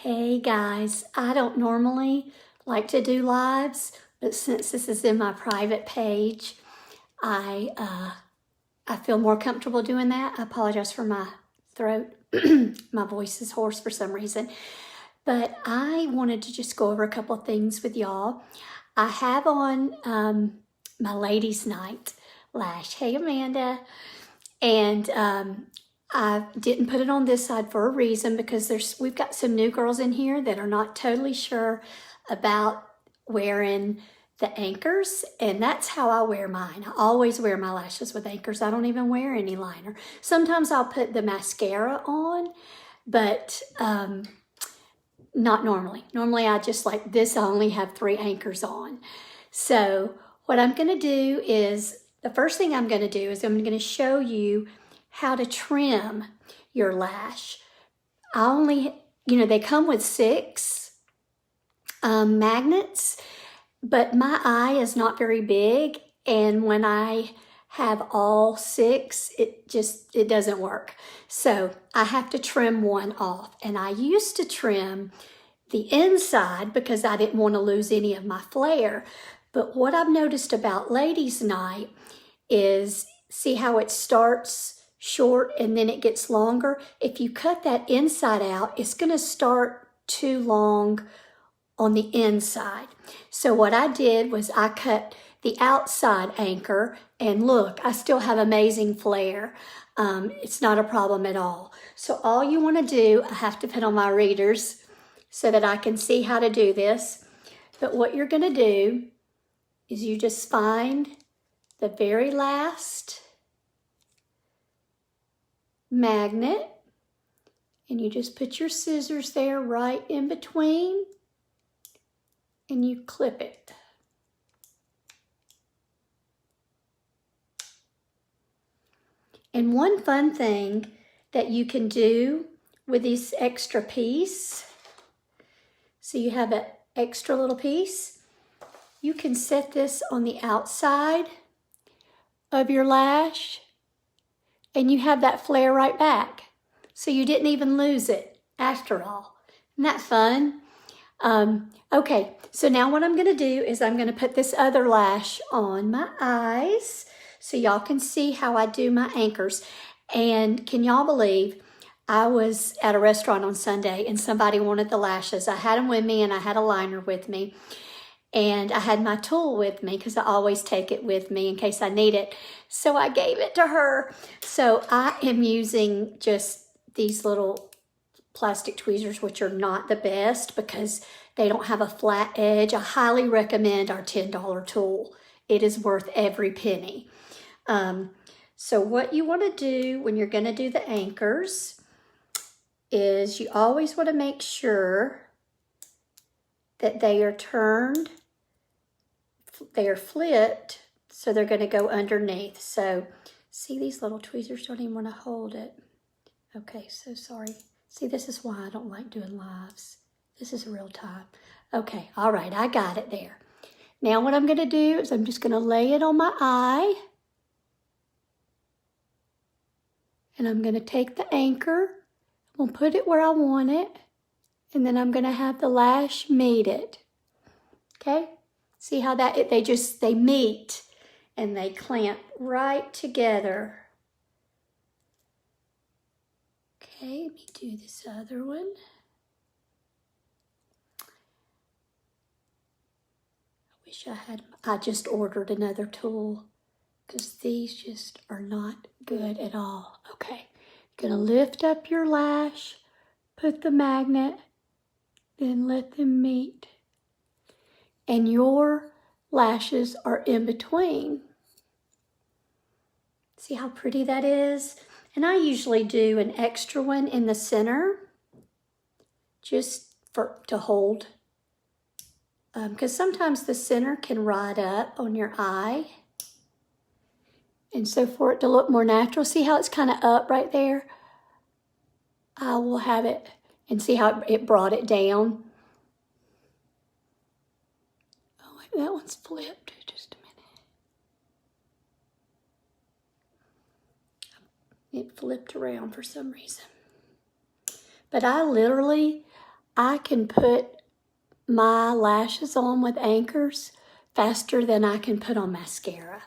Hey guys, I don't normally like to do lives, but since this is in my private page, I feel more comfortable doing that. I apologize for my throat. My voice is hoarse for some reason. But I wanted to just go over a couple of things with y'all. I have on my ladies' night lash. Hey Amanda. And I didn't put it on this side for a reason, because we've got some new girls in here that are not totally sure about wearing the anchors, and that's how I wear mine. I always wear my lashes with anchors. I don't even wear any liner. Sometimes I'll put the mascara on, but not normally. Normally I just like this, I only have 3 anchors on. So what I'm gonna do is, the first thing I'm gonna do is I'm gonna show you how to trim your lash. I only, they come with 6 magnets, but my eye is not very big, and when I have all 6, it doesn't work. So I have to trim one off, and I used to trim the inside because I didn't want to lose any of my flare. But what I've noticed about ladies' night is, see how it starts short and then it gets longer? If you cut that inside out, it's going to start too long on the inside. So what I did was I cut the outside anchor, and look, I still have amazing flare. It's not a problem at all. So all you want to do, I have to put on my readers so that I can see how to do this. But what you're going to do is you just find the very last magnet, and you just put your scissors there right in between, and you clip it. And one fun thing that you can do with this extra piece, so you have an extra little piece, you can set this on the outside of your lash, and you have that flare right back. So you didn't even lose it after all. Isn't that fun? Okay, so now what I'm gonna do is I'm gonna put this other lash on my eyes so y'all can see how I do my anchors. And can y'all believe, I was at a restaurant on Sunday and somebody wanted the lashes. I had them with me and I had a liner with me. And I had my tool with me because I always take it with me in case I need it. So I gave it to her. So I am using just these little plastic tweezers, which are not the best because they don't have a flat edge. I highly recommend our $10 tool. It is worth every penny. So what you want to do when you're going to do the anchors is you always want to make sure that they are turned, they are flipped, so they're going to go underneath. So see, these little tweezers don't even want to hold it. Okay, so sorry. See, this is why I don't like doing lives. This is real time. Okay, all right, I got it there. Now what I'm going to do is I'm just going to lay it on my eye, and I'm going to take the anchor, I'm going to put it where I want it, and then I'm going to have the lash meet it. Okay? See how that, they meet and they clamp right together. Okay, let me do this other one. I just ordered another tool because these just are not good at all. Okay, you're gonna lift up your lash, put the magnet, then let them meet. And your lashes are in between. See how pretty that is? And I usually do an extra one in the center just to hold, because sometimes the center can ride up on your eye. And so for it to look more natural, see how it's kind of up right there? I will have it, and see how it brought it down. Oh, wait, that one's flipped. Just a minute. It flipped around for some reason. But I I can put my lashes on with anchors faster than I can put on mascara.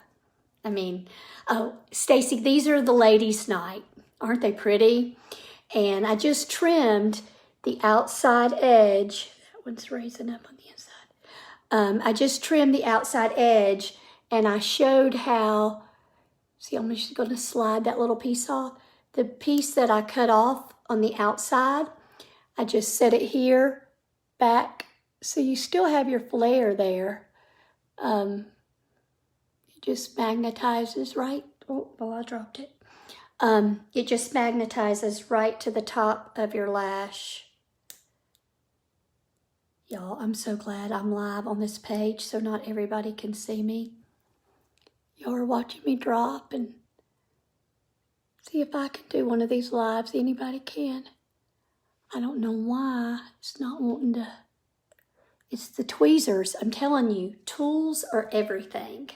I mean, oh, Stacy, these are the ladies' night. Aren't they pretty? And I just trimmed the outside edge. That one's raising up on the inside. I just trimmed the outside edge, and I showed how, see, I'm just going to slide that little piece off. The piece that I cut off on the outside, I just set it here, back, so you still have your flare there. It just magnetizes right, oh, well, I dropped it. It just magnetizes right to the top of your lash. Y'all, I'm so glad I'm live on this page so not everybody can see me. Y'all are watching me drop and see if I can do one of these lives. Anybody can. I don't know why it's not wanting to. It's the tweezers. I'm telling you, tools are everything.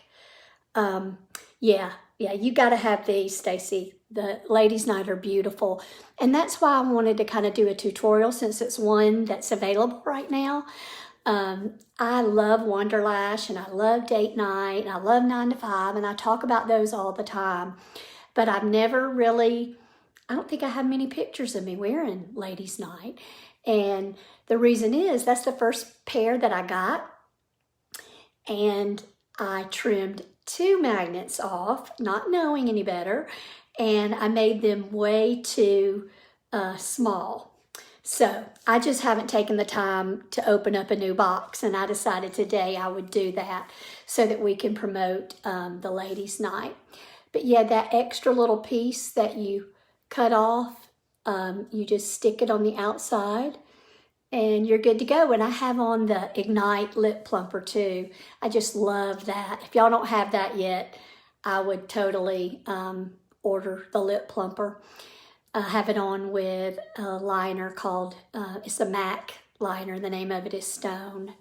Yeah, you got to have these, Stacy. The ladies' night are beautiful. And that's why I wanted to kind of do a tutorial since it's one that's available right now. I love Wonderlash and I love Date Night and I love 9 to 5 and I talk about those all the time. But I've never really, I don't think I have many pictures of me wearing ladies' night. And the reason is that's the first pair that I got. And I trimmed 2 magnets off, not knowing any better, and I made them way too small. So I just haven't taken the time to open up a new box, and I decided today I would do that so that we can promote the ladies' night. But yeah, that extra little piece that you cut off, you just stick it on the outside and you're good to go. And I have on the Ignite Lip Plumper too. I just love that. If y'all don't have that yet, I would totally order the Lip Plumper. I have it on with a liner called, it's a MAC liner. The name of it is Stone.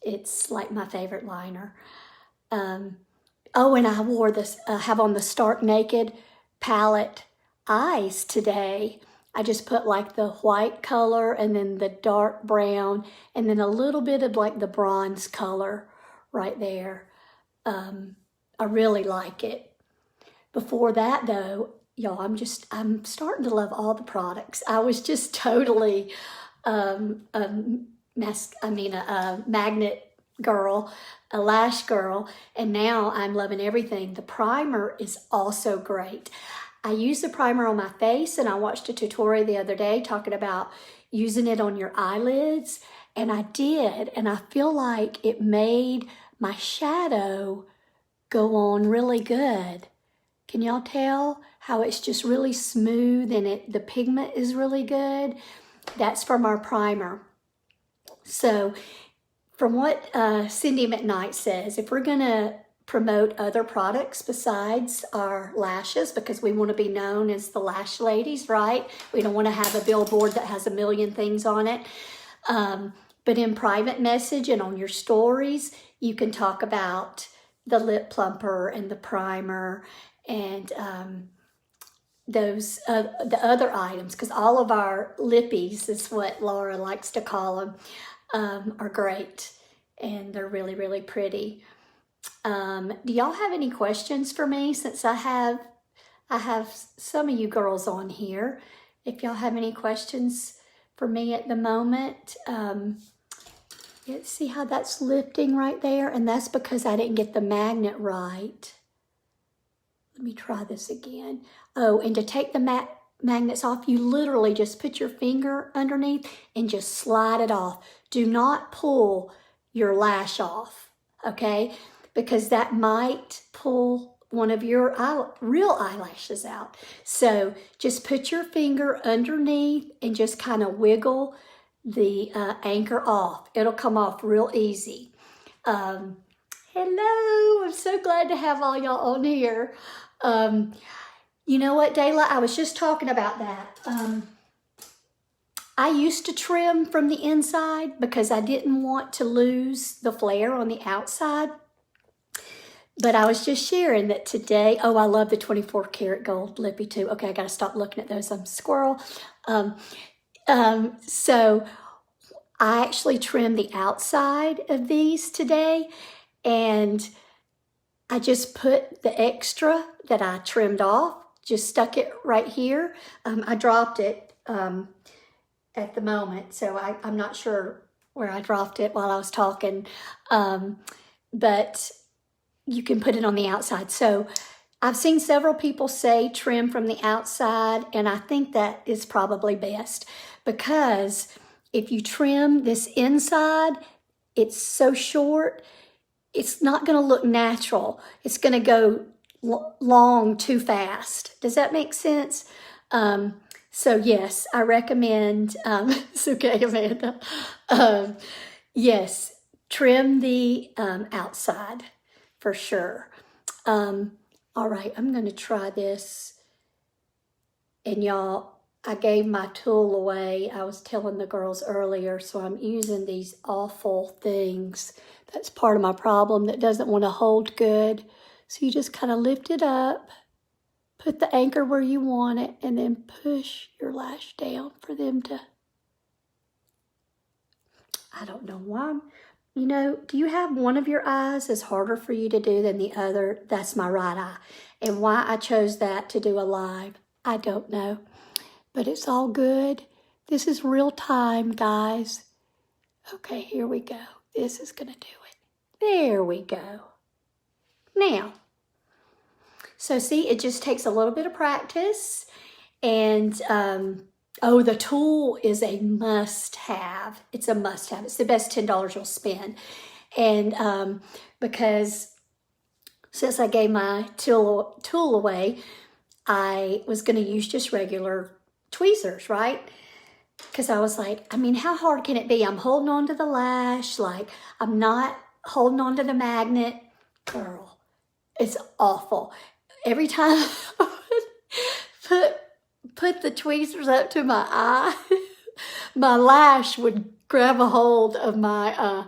It's like my favorite liner. Oh, and I wore this, have on the Stark Naked palette eyes today. I just put like the white color and then the dark brown and then a little bit of like the bronze color right there. I really like it. Before that though, y'all, I'm starting to love all the products. I was just totally a magnet girl, a lash girl, and now I'm loving everything. The primer is also great. I use the primer on my face, and I watched a tutorial the other day talking about using it on your eyelids, and I did, and I feel like it made my shadow go on really good. Can y'all tell how it's just really smooth and the pigment is really good? That's from our primer. So from what Cindy McKnight says, if we're gonna promote other products besides our lashes, because we want to be known as the lash ladies, right? We don't want to have a billboard that has a million things on it. But in private message and on your stories, you can talk about the lip plumper and the primer and those the other items, because all of our lippies is what Laura likes to call them, are great and they're really, really pretty. Do y'all have any questions for me? Since I have some of you girls on here. If y'all have any questions for me at the moment, see how that's lifting right there? And that's because I didn't get the magnet right. Let me try this again. Oh, and to take the magnets off, you literally just put your finger underneath and just slide it off. Do not pull your lash off, okay? Because that might pull one of your real eyelashes out. So just put your finger underneath and just kind of wiggle the anchor off. It'll come off real easy. Hello, I'm so glad to have all y'all on here. You know what, Dayla, I was just talking about that. I used to trim from the inside because I didn't want to lose the flare on the outside. But I was just sharing that today, oh, I love the 24 karat gold lippy too. Okay, I got to stop looking at those. I'm a squirrel. So I actually trimmed the outside of these today, and I just put the extra that I trimmed off, just stuck it right here. I dropped it at the moment, so I'm not sure where I dropped it while I was talking, but you can put it on the outside. So I've seen several people say trim from the outside, and I think that is probably best, because if you trim this inside, it's so short, it's not going to look natural. It's going to go long too fast. Does that make sense? So yes, I recommend, it's okay, Amanda. Yes, trim the outside for sure. All right, I'm going to try this. And y'all, I gave my tool away. I was telling the girls earlier, so I'm using these awful things. That's part of my problem, that doesn't want to hold good. So you just kind of lift it up, put the anchor where you want it, and then push your lash down for them to, I don't know why. You know, do you have one of your eyes is harder for you to do than the other? That's my right eye. And why I chose that to do a live, I don't know. But it's all good. This is real time, guys. Okay, here we go. This is going to do it. There we go. Now, so see, it just takes a little bit of practice. And, oh, the tool is a must-have. It's a must-have. It's the best $10 you'll spend. And because since I gave my tool away, I was going to use just regular tweezers, right? Because I was like, I mean, how hard can it be? I'm holding on to the lash, like I'm not holding on to the magnet. Girl, it's awful. Every time I put the tweezers up to my eye, my lash would grab a hold of my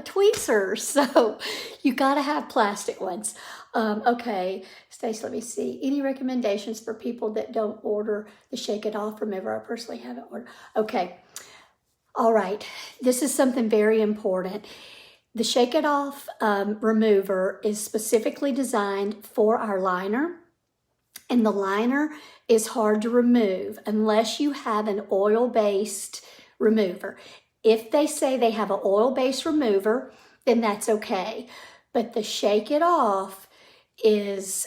tweezers. So you gotta have plastic ones. Okay, Stacey, let me see. Any recommendations for people that don't order the Shake It Off remover? I personally haven't ordered. Okay, all right. This is something very important. The Shake It Off remover is specifically designed for our liner, and the liner is hard to remove unless you have an oil-based remover. If they say they have an oil-based remover, then that's okay. But the Shake It Off is,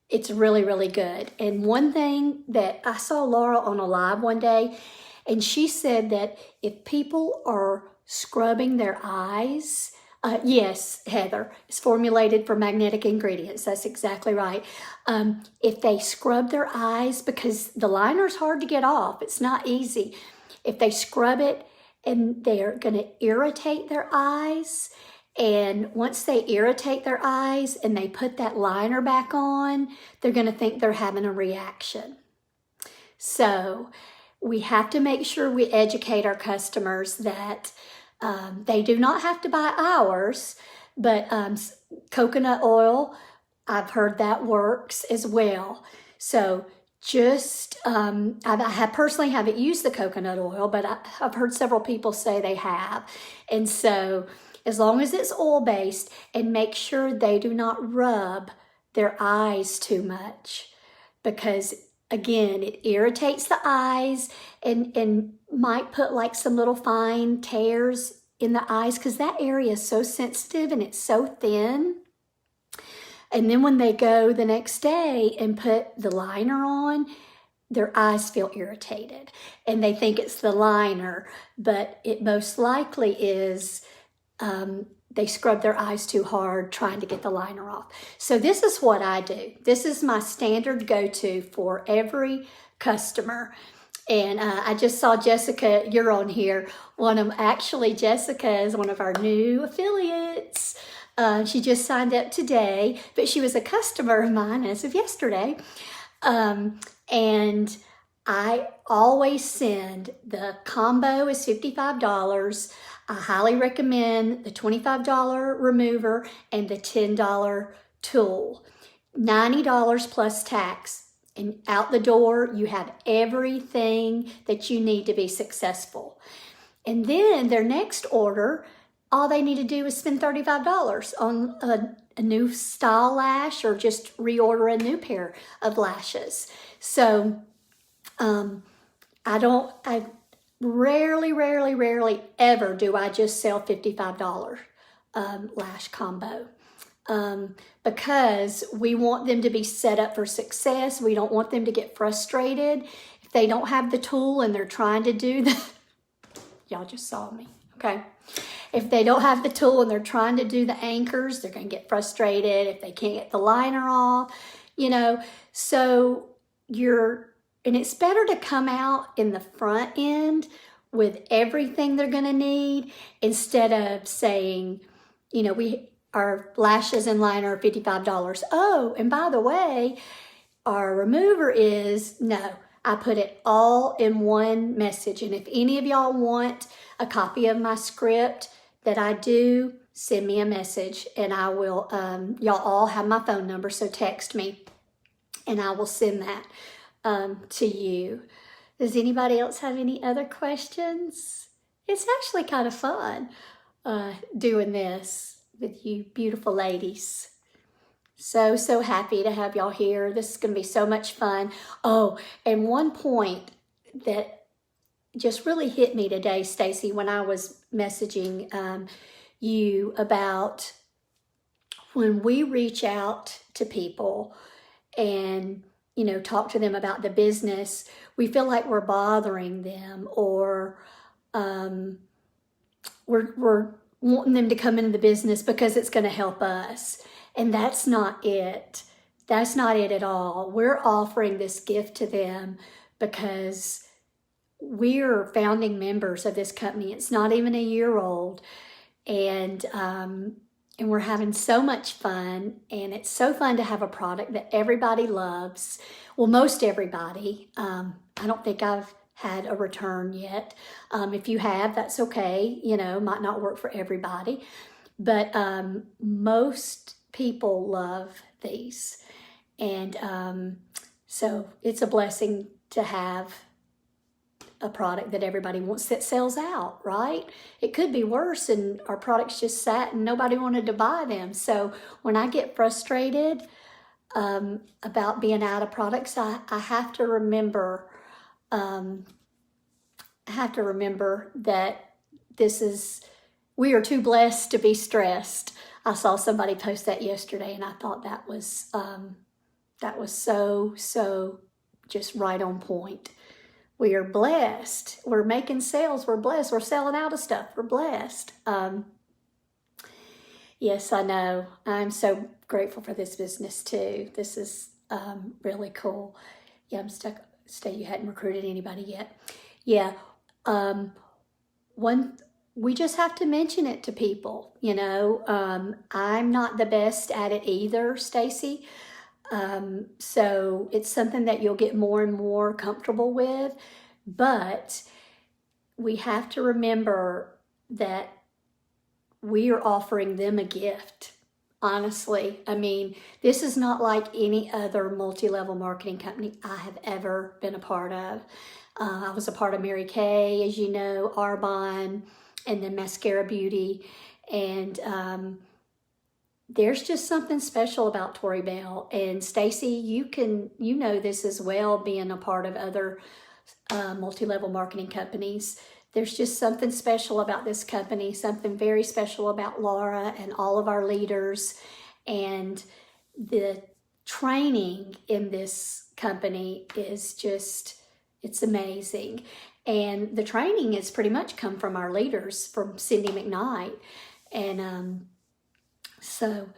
it's really, really good. And one thing that I saw Laura on a live one day, and she said that if people are scrubbing their eyes, yes, Heather, it's formulated for magnetic ingredients. That's exactly right. If they scrub their eyes, because the liner's hard to get off, it's not easy. If they scrub it, and they're going to irritate their eyes, and once they irritate their eyes and they put that liner back on, they're going to think they're having a reaction. So we have to make sure we educate our customers that they do not have to buy ours, but coconut oil, I've heard that works as well. So just, I personally haven't used the coconut oil, but I've heard several people say they have. And so as long as it's oil-based, and make sure they do not rub their eyes too much, because again, it irritates the eyes and might put like some little fine tears in the eyes, because that area is so sensitive and it's so thin. And then when they go the next day and put the liner on, their eyes feel irritated and they think it's the liner, but it most likely is they scrub their eyes too hard trying to get the liner off. So this is what I do. This is my standard go-to for every customer. And I just saw Jessica, you're on here. Actually, Jessica is one of our new affiliates. She just signed up today, but she was a customer of mine as of yesterday. And I always send, the combo is $55. I highly recommend the $25 remover and the $10 tool. $90 plus tax And out the door, you have everything that you need to be successful. And then their next order, all they need to do is spend $35 on a new style lash or just reorder a new pair of lashes. So I rarely ever do I just sell $55 lash combo. Because we want them to be set up for success. We don't want them to get frustrated. If they don't have the tool and they're trying to do the, y'all just saw me, okay? If they don't have the tool and they're trying to do the anchors, they're gonna get frustrated if they can't get the liner off, you know? So and it's better to come out in the front end with everything they're gonna need instead of saying, you know, our lashes and liner are $55. Oh, and by the way, our remover is, no, I put it all in one message. And if any of y'all want a copy of my script that I do, send me a message and I will, y'all all have my phone number, so text me and I will send that to you. Does anybody else have any other questions? It's actually kind of fun doing this with you beautiful ladies. So happy to have y'all here. This is going to be so much fun. Oh, and one point that just really hit me today, Stacy, when I was messaging you about when we reach out to people and, you know, talk to them about the business, we feel like we're bothering them or we're wanting them to come into the business because it's going to help us. And that's not it. That's not it at all. We're offering this gift to them because we're founding members of this company. It's not even a year old. And we're having so much fun. And it's so fun to have a product that everybody loves. Well, most everybody. I don't think I've had a return yet. If you have, that's okay. You know, might not work for everybody, but most people love these. And so it's a blessing to have a product that everybody wants that sells out, right? It could be worse and our products just sat and nobody wanted to buy them. So when I get frustrated about being out of products, I have to remember that we are too blessed to be stressed. I saw somebody post that yesterday and I thought that was so just right on point. We are blessed. We're making sales. We're blessed. We're selling out of stuff. We're blessed. Yes, I know. I'm so grateful for this business too. This is really cool. Yeah, I'm stuck. Stay, you hadn't recruited anybody yet. Yeah. We just have to mention it to people, you know. I'm not the best at it either, Stacy. So it's something that you'll get more and more comfortable with, but we have to remember that we are offering them a gift. Honestly, I mean, this is not like any other multi-level marketing company I have ever been a part of. I was a part of Mary Kay, as you know, Arbonne, and then Mascara Beauty. And there's just something special about Tori Belle. And Stacy, you know this as well, being a part of other multi-level marketing companies. There's just something special about this company, something very special about Laura and all of our leaders. And the training in this company is just, it's amazing. And the training has pretty much come from our leaders, from Cindy McKnight. And so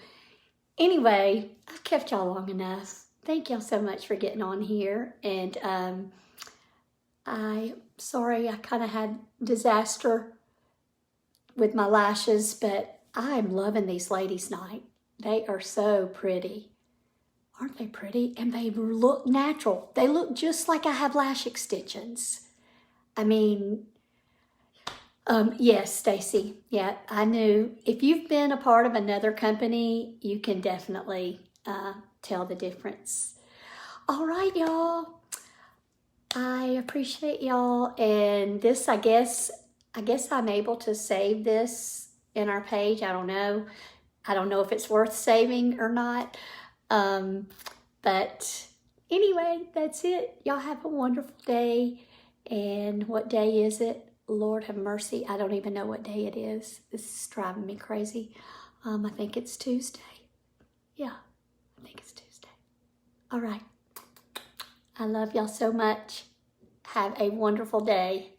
anyway, I've kept y'all long enough. Thank y'all so much for getting on here. And sorry, I kind of had disaster with my lashes, but I'm loving these ladies' night. They are so pretty. Aren't they pretty? And they look natural. They look just like I have lash extensions. I mean, yes, Stacy. Yeah, I knew. If you've been a part of another company, you can definitely tell the difference. All right, y'all. I appreciate y'all. And this, I guess I'm able to save this in our page. I don't know. I don't know if it's worth saving or not. But anyway, that's it. Y'all have a wonderful day. And what day is it? Lord have mercy. I don't even know what day it is. This is driving me crazy. I think it's Tuesday. Yeah, I think it's Tuesday. All right. I love y'all so much. Have a wonderful day.